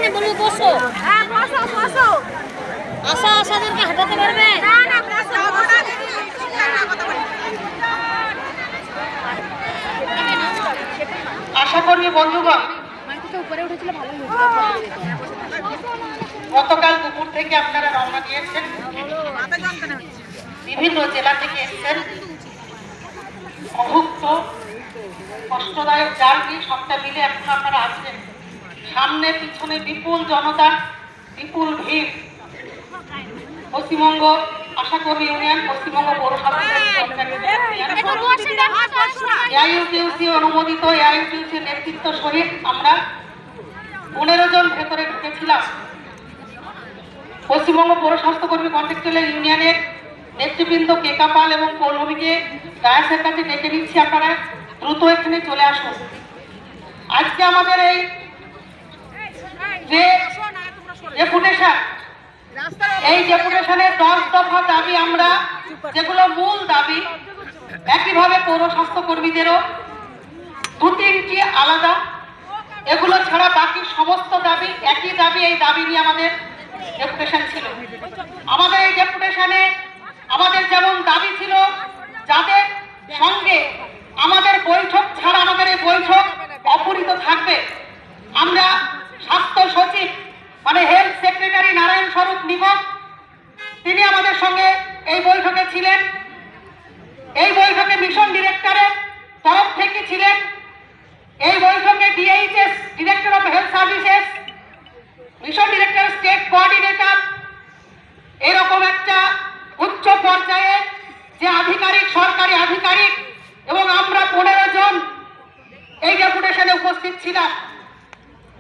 এখানে বলবো বসো। হ্যাঁ বসো বসো। আশা আশাদেরকে হাঁটাতে পারবে? না না বসো বসো। আশাকর্মী বন্ধুগণ, গতকাল দুপুর থেকে আপনারা রওনা দিয়েছেন, বিভিন্ন জেলা থেকে এসেছেন। অভুক্ত কষ্টদায়ক জার্নি সবটা মিলে এখন আপনারা আছেন। সামনে পিছনে বিপুল জনতা, বিপুল ভিড়। পশ্চিমবঙ্গ আশাকর্মী ইউনিয়ন, পশ্চিমবঙ্গ পৌরসভা এআইইউটিউসি অনুমোদিত এআইইউটিউসি নেতৃত্ব সহিত আমরা 15 জন ভেতরে ঢুকেছিলাম। পশ্চিমবঙ্গ পৌর স্বাস্থ্যকর্মী কন্ট্রাকচুয়াল ইউনিয়নের নেতৃবৃন্দ কেকা পাল এবং পৌলমীকে ডায়াসের কাছে ডেকে নিচ্ছি, আপনারা দ্রুত এখানে চলে আসুন। আজকে আমাদের এই যে ডেপুটেশন, এই ডেপুটেশনের 10 দফা দাবি, আমরা যেগুলো মূল দাবি, একইভাবে পৌর স্বাস্থ্যকর্মীদেরও 2-3টি আলাদা, এগুলো ছাড়া বাকি সমস্ত দাবি একই দাবি। এই দাবি নিয়ে আমাদের ডেপুটেশন ছিল। আমাদের এই ডেপুটেশনে আমাদের যেমন দাবি ছিল, যাদের সঙ্গে আমাদের বৈঠক ছাড়া আমাদের এই বৈঠক অপরিত থাকবে। আমরা স্বাস্থ্য সচিব মানে হেলথ সেক্রেটারি নারায়ণ স্বরূপ নিগম, তিনি আমাদের সঙ্গে এই বৈঠকে ছিলেন। এই বৈঠকে মিশন ডিরেক্টরের তরফ থেকে ছিলেন। এই বৈঠকে DHS, director of health services, mission director, state coordinator, এরকম একটা উচ্চ পর্যায়ে যে আধিকারিক, সরকারি আধিকারিক, এবং আমরা 15 জন এই ডেপুটেশনে উপস্থিত ছিলাম।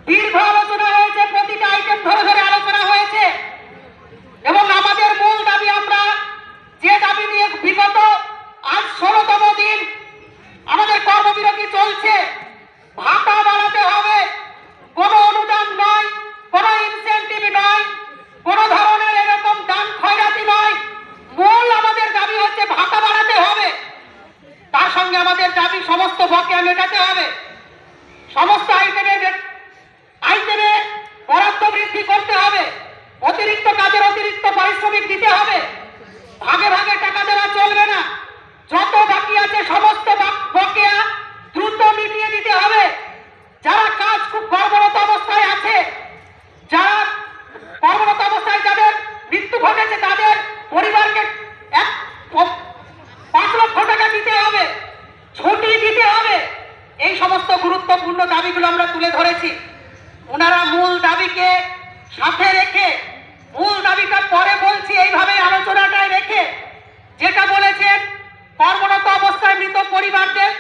দীর্ঘ আলোচনা হয়েছে, প্রতিটা আইটেম ধরে ধরে আলোচনা হয়েছে এবং আমাদের মূল দাবি, আমরা যে দাবি নিয়ে বিগত আজ 16তম দিন আমাদের কর্মবিরতি চলছে, ভাতা বাড়াতে হবে। কোনো অনুদান নয়, কোনো ইনসেন্টিভ নয়, কোনো ধরনের এরকম দান খয়রাতি নয়। মূল আমাদের দাবি হচ্ছে ভাতা বাড়াতে হবে। তার সঙ্গে আমাদের দাবি সমস্ত বকেয়া মেটাতে হবে, সমস্ত আইটেমে বরাদ্দ বৃদ্ধি করতে হবে, অতিরিক্ত কাজের অতিরিক্ত পারিশ্রমিক দিতে হবে, ভাগে ভাগে টাকা দেওয়া চলবে না। যত বাকি আছে সমস্ত বকেয়া দ্রুত মিটিয়ে দিতে হবে। যারা কাজ খুব কর্মরত অবস্থায় আছে, যারা কর্মরত অবস্থায় যাদের মৃত্যু ঘটেছে, তাদের পরিবারকে 5 লক্ষ টাকা দিতে হবে, ছুটি দিতে হবে। এই সমস্ত গুরুত্বপূর্ণ দাবিগুলো আমরা তুলে ধরেছি। ওনারা মূল দাবিকে সাথে রেখে, মূল দাবিটা পরে বলছি, এইভাবে আলোচনাটায় রেখে যেটা বলেছেন কর্মরত অবস্থায় মৃত পরিবারদের,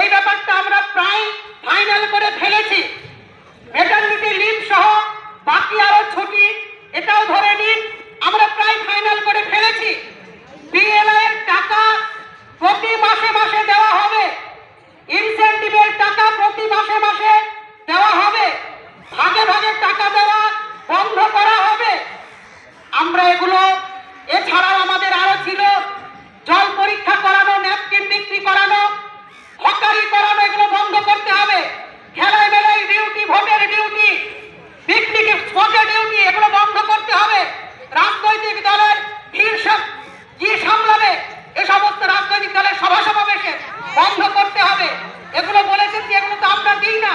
এই ব্যাপারটা আমরা প্রায় ফাইনাল করে ফেলেছি। ম্যাটারনিটি লিভ সহ বাকি আরো ছুটি, এটাও ধরে নিন, আমরা প্রায় ফাইনাল করে ফেলেছি। বিএলআই এর টাকা প্রতি মাসে মাসে দেওয়া হবে, ইনসেন্টিভের টাকা প্রতি মাসে মাসে দেওয়া হবে, ভাগে ভাগে টাকা দেওয়া বন্ধ করা হবে। আমরা এগুলো, এছাড়াও আমাদের আরো ছিল জল পরীক্ষা করানো, ন্যাপকিন বিক্রি করানো, হকারি করানো, এগুলো বন্ধ করতে হবে। খেলায় মেলায় ডিউটি, ভোটের ডিউটি, পিকনিক স্পটে ডিউটি, এগুলো বন্ধ করতে হবে। রাজনৈতিক দলের ভিড় সব কি সামলাবে, এ সমস্ত রাজনৈতিক দলের সভা সমাবেশে বন্ধ করতে হবে। এগুলো বলেছেন যে এগুলো তো আমরা দিই না,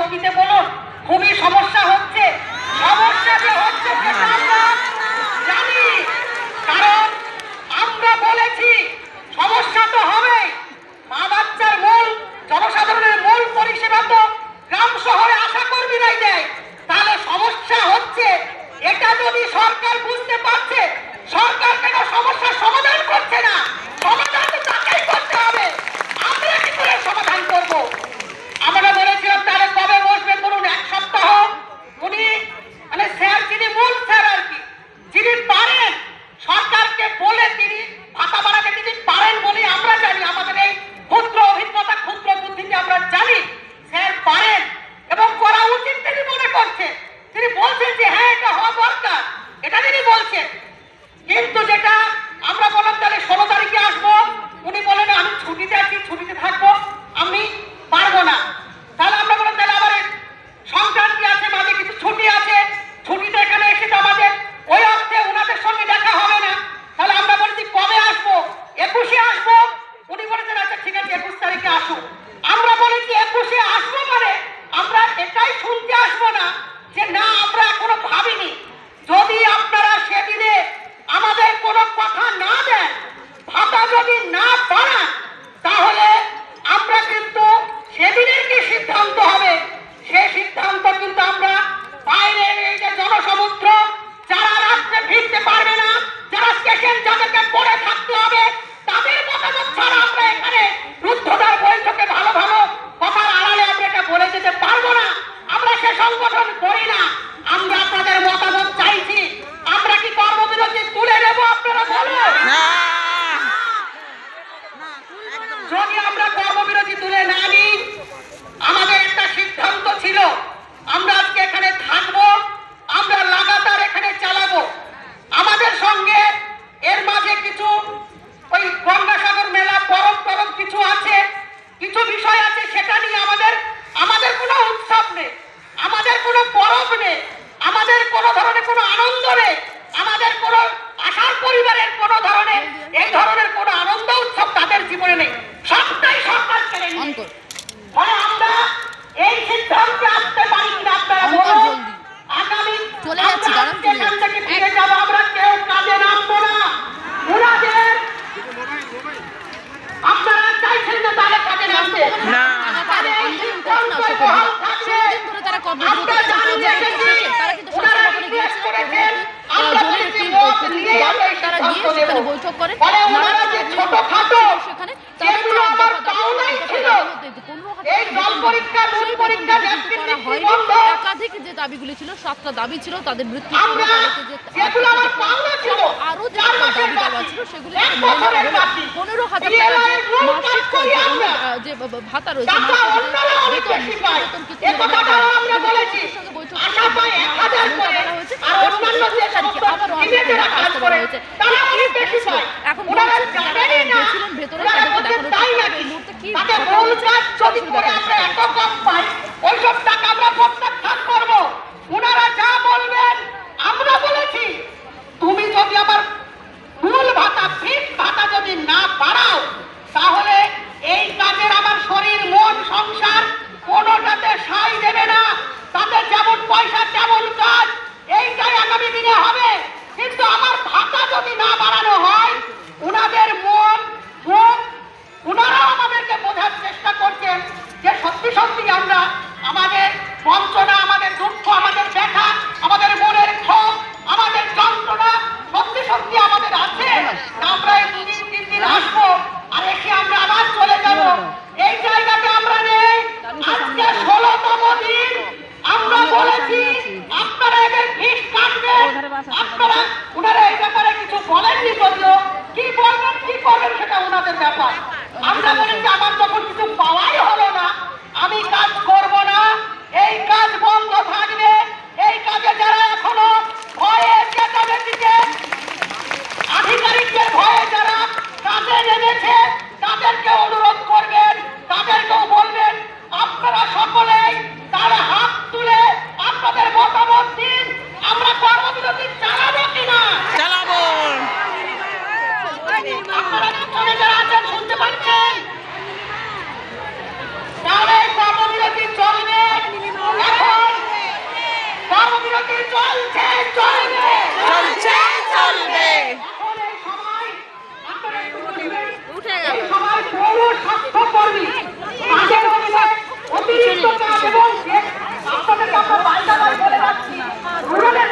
ছবিতে বলুন, খুবই সমস্যা হচ্ছে। সমস্যা যে হচ্ছে সেটা আমরা জানি, কারণ আমরা বলেছি সমস্যা তো হবেই। মা বাচ্চার মূল, জনসাধারণের মূল পরিষেবা তো গ্রাম শহরে আশা কর্মীরাই দেয়। তাহলে সমস্যা হচ্ছে, এটা যদি সরকার বুঝতে পারছে, সরকার কেন সমস্যার সমাধান করছে না? সমাধান তো তাকেই করতে হবে, আমরা কি করে সমাধান করব? আমরা বলেছিলাম তাহলে কবে বসবেন বলুন, এক সপ্তাহ। উনি মানে স্যার, যিনি মূল স্যার আর কি, যিনি পারেন সরকারকে বলে, তিনি ভাতা বাড়াতে তিনি পারেন বলে আমরা জানি, আমাদের এই ক্ষুদ্র অভিজ্ঞতা, ক্ষুদ্র বুদ্ধিতে আমরা জানি স্যার পারেন এবং করা উচিত তিনি মনে করছেন। তিনি বলছেন যে হ্যাঁ এটা হওয়া দরকার, এটা তিনি বলছেন। কিন্তু যেটা আমরা বললাম তাহলে 16 তারিখে আসবো, উনি বলেন আমি ছুটিতে আছি, ছুটিতে থাকবো, আমি পারবো না। তাহলে আমরা বললাম তাহলে আবার সংক্রান্তি আছে, মাঝে কিছু ছুটি আছে, ছুটিতে এখানে এসে তো আমাদের ওই অর্থে ওনাদের সঙ্গে দেখা হবে না। তাহলে আমরা বলেছি কবে আসবো? 21-এ আসবো। উনি বলেছেন আচ্ছা ঠিক আছে 21 তারিখে আসুন। আমরা বলেছি 21-এ আসবো মানে আমরা এটাই শুনতে আসবো না যে না আমরা এখনো ভাবিনি। যদি আপনারা সেদিনে আমাদের কোনো কথা না দেন, ভাতা যদি না বাড়ান, তাহলে আমরা কিন্তু সেদিনের কি সিদ্ধান্ত হবে সেই সিদ্ধান্ত কিন্তু আমরা বাইরের এই যে জনসমুদ্র, যারা রাস্তায় ফিরতে পারবে না, যারা স্টেশন যাদেরকে পড়ে থাকতে হবে, তাদের মতামত ছাড়া আমরা এখানে রুদ্ধদ্বার বৈঠকে ভালো ভালো কথার আড়ালে আমরা এটা বলে যেতে পারবো না। আমরা সে সংগঠন করি না, আমরা আপনাদের মতামত চাইছি। আমরা কি কর্মবিরতি তুলে নেবো আপনারা বলুন? যদি আমরা কর্মবিরতি তুলে না নিই, আমাদের একটা সিদ্ধান্ত ছিল আমরা আজকে এখানে থাকবো, আমরা লাগাতার এখানে চালাবো। আমাদের সঙ্গে এর মাঝে কিছু ওই গঙ্গাসাগর মেলা পরব টরব কিছু আছে, কিছু বিষয় আছে, সেটা নিয়ে আমাদের কোনো উৎসব নেই, আমাদের কোনো পরব নেই, আমাদের কোনো ধরনের কোনো আনন্দ নেই, আমাদের কোনো আশার পরিবারের কোনো ধরনের এই ধরনের কোনো আনন্দ উৎসব তাদের জীবনে নেই, সবটাই সরকার কেড়ে নিয়েছে। ফলে আমরা এই সিদ্ধান্তে আসতে পারি কিনা আপনারা বলুন। আগামী চলে যাচ্ছি, দাঁড়ান, চলে এখান থেকে ফিরে যাবো, আমরা কেউ কাজে নামবো না। ওনাদের আপনারা চাইছেন না তাহলে কাজে নামতে না। তাহলে এই সিদ্ধান্ত বহাল থাকবে। আমরা জানিয়ে এসেছি, ওনারা জিজ্ঞেস করেছেন, আমরা বলেছি মত নিয়ে আমরা এই সিদ্ধান্ত নেব। ফলে ওনারা যে ছোটখাটো যেগুলো আমার পাওনাই ছিল, এই জল পরীক্ষা, নুন পরীক্ষা, একাধিক যে দাবিগুলি ছিল, 7টা দাবি ছিল, তাদের মৃত্যু আমরা যেগুলো আমার পাওনা ছিল, আরো যে দাবি দাবা ছিল সেগুলি 15,000 টাকা মাসিক যে ভাতা রয়েছে, এখন গেছিলেন ভেতরে ওইসব টাকা আমরা প্রত্যাখ্যান করবো। ওনারা যা বলবেন আমরা বলেছি, তুমি যদি আমার মূল ভাতা, ফিক্সড ভাতা যদি না বাড়াও, তাহলে এই কাজের আমার শরীর, মন, সংসার কোনোটাতে সাই দেবে না। তাদের যেমন পয়সা তেমন কাজ, এইটাই আগামী দিনে হবে। কিন্তু আমার ভাতা যদি না বাড়ানো হয়, ওনাদের মন, মুখ, ওনারাও আমাদেরকে বোঝার চেষ্টা করছেন যে সত্যি সত্যি আমরা আমাদের বঞ্চনা, আমাদের দুঃখ, আমাদের ব্যথা, আমাদের মনের ক্ষোভ, আমাদের যন্ত্রণা সত্যি সত্যি আমাদের আছে। আমরা এই 2-3 দিন আসবো, আর এসে আমরা আবার চলে যাব। এই জায়গাতে আমরা নেই। আজকে 16তম দিন। আমরা বলেছি আপনারা এদের ফিস কাটবেন, আপনারা ওনারা এই ব্যাপারে কিছু বলেননি, যদিও কি বলবেন কি করবেন সেটা ওনাদের ব্যাপার। আমরা বলেছি আমার যখন কিছু পাওয়াই হলো না, আমি কাজ করব না, এই কাজ বন্ধ থাকবে। এই কাজে যারা এখনো ভয়ে চেঁচামেচিতে, আধিকারিকদের ভয়ে যারা কাজে নেমেছে, তাদেরকে অনুরোধ করবেন, তাদেরকেও বলবেন আপনারা সকলে পৌর স্বাস্থ্য কর্মী তাদের হচ্ছে অতিরিক্ত কাজ এবং আপনাদেরকে আমরা বারবার বলে রাখছি রুরালের